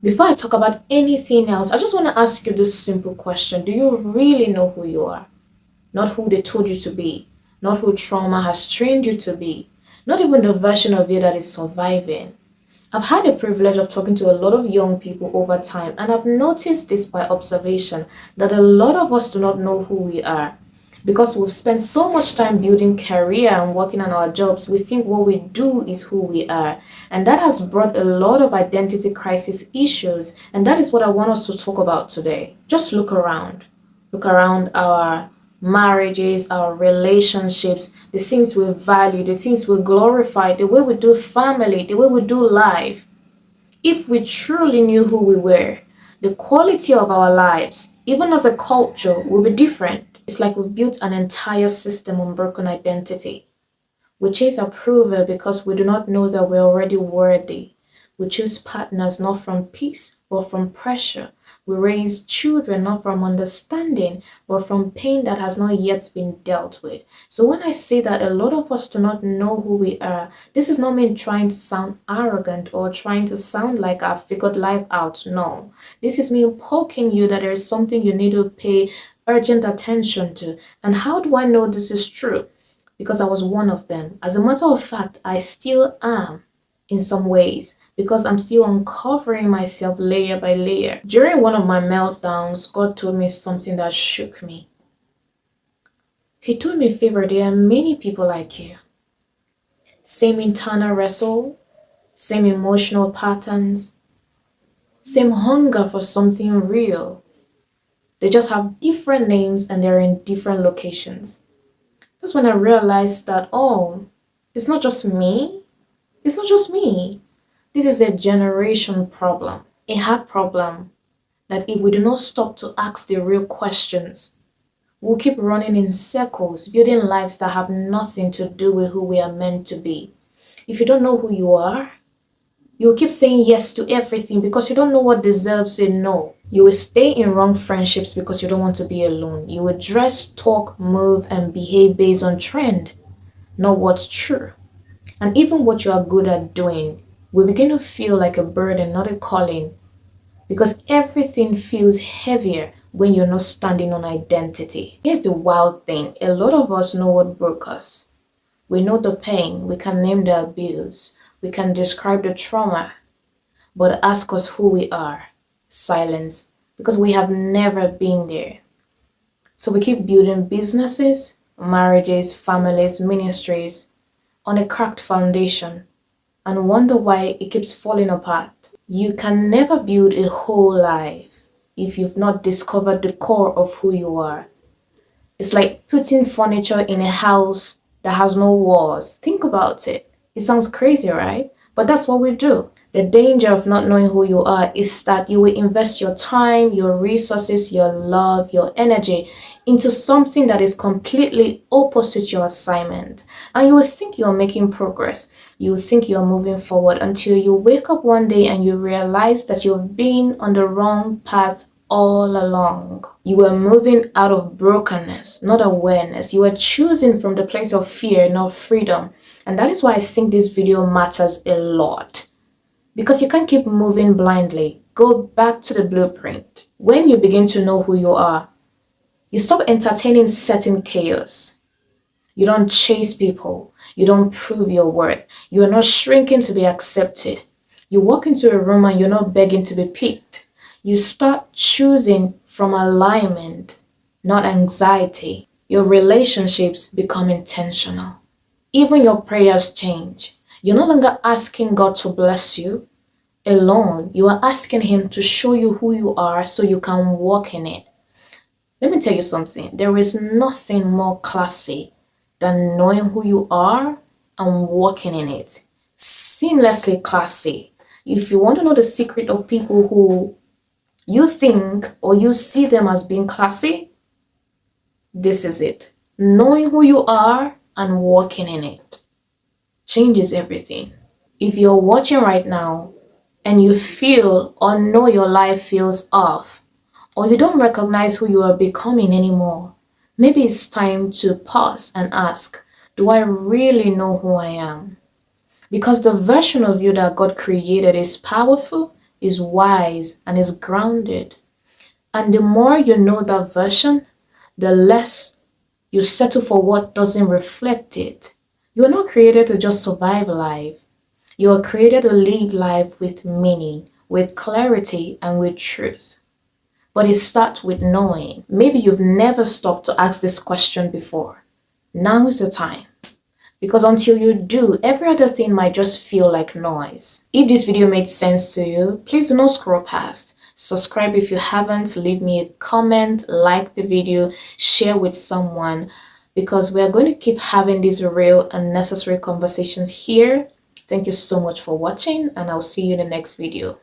Before I talk about anything else, I just want to ask you this simple question. Do you really know who you are? Not who they told you to be, not who trauma has trained you to be, not even the version of you that is surviving. I've had the privilege of talking to a lot of young people over time, and I've noticed this by observation that a lot of us do not know who we are. Because we've spent so much time building career and working on our jobs, we think what we do is who we are. And that has brought a lot of identity crisis issues. And that is what I want us to talk about today. Just look around. Look around our marriages, our relationships, the things we value, the things we glorify, the way we do family, the way we do life. If we truly knew who we were, the quality of our lives, even as a culture, will be different. It's like we've built an entire system on broken identity. We chase approval because we do not know that we're already worthy. We choose partners not from peace, but from pressure. We raise children not from understanding, but from pain that has not yet been dealt with. So when I say that a lot of us do not know who we are, this is not me trying to sound arrogant or trying to sound like I've figured life out. No. This is me poking you that there is something you need to pay urgent attention to. And how do I know this is true? Because I was one of them. As a matter of fact, I still am in some ways because I'm still uncovering myself layer by layer. During one of my meltdowns, God told me something that shook me. He told me, Favor, there are many people like you. Same internal wrestle, same emotional patterns, same hunger for something real. They just have different names and they're in different locations. That's when I realized that, oh, it's not just me. It's not just me. This is a generation problem, a heart problem that if we do not stop to ask the real questions, we'll keep running in circles, building lives that have nothing to do with who we are meant to be. If you don't know who you are, you'll keep saying yes to everything because you don't know what deserves a no. You will stay in wrong friendships because you don't want to be alone. You will dress, talk, move, and behave based on trend, not what's true. And even what you are good at doing will begin to feel like a burden, not a calling, because everything feels heavier when you're not standing on identity. Here's the wild thing, a lot of us know what broke us. We know the pain, we can name the abuse, we can describe the trauma, but ask us who we are. Silence, because we have never been there. So we keep building businesses, marriages, families, ministries on a cracked foundation and wonder why it keeps falling apart. You can never build a whole life if you've not discovered the core of who you are. It's like putting furniture in a house that has no walls. Think about it. It sounds crazy, right? But that's what we do. The danger of not knowing who you are is that you will invest your time, your resources, your love, your energy into something that is completely opposite your assignment. And you will think you're making progress. You will think you're moving forward until you wake up one day and you realize that you've been on the wrong path all along. You were moving out of brokenness, not awareness. You were choosing from the place of fear, not freedom. And that is why I think this video matters a lot. Because you can't keep moving blindly. Go back to the blueprint. When you begin to know who you are, you stop entertaining certain chaos. You don't chase people. You don't prove your worth. You are not shrinking to be accepted. You walk into a room and you're not begging to be picked. You start choosing from alignment, not anxiety. Your relationships become intentional. Even your prayers change. You're no longer asking God to bless you alone. You are asking Him to show you who you are so you can walk in it. Let me tell you something. There is nothing more classy than knowing who you are and walking in it. Seamlessly classy. If you want to know the secret of people who you think or you see them as being classy, this is it. Knowing who you are and walking in it changes everything. If you're watching right now and you feel or know your life feels off, or you don't recognize who you are becoming anymore, maybe it's time to pause and ask, do I really know who I am? Because the version of you that God created is powerful, is wise, and is grounded. And the more you know that version, the less you settle for what doesn't reflect it. You are not created to just survive life. You are created to live life with meaning, with clarity, and with truth. But it starts with knowing. Maybe you've never stopped to ask this question before. Now is the time. Because until you do, every other thing might just feel like noise. If this video made sense to you, please do not scroll past. Subscribe if you haven't, leave me a comment, like the video, share with someone, because we're going to keep having these real and necessary conversations here. Thank you so much for watching, and I'll see you in the next video.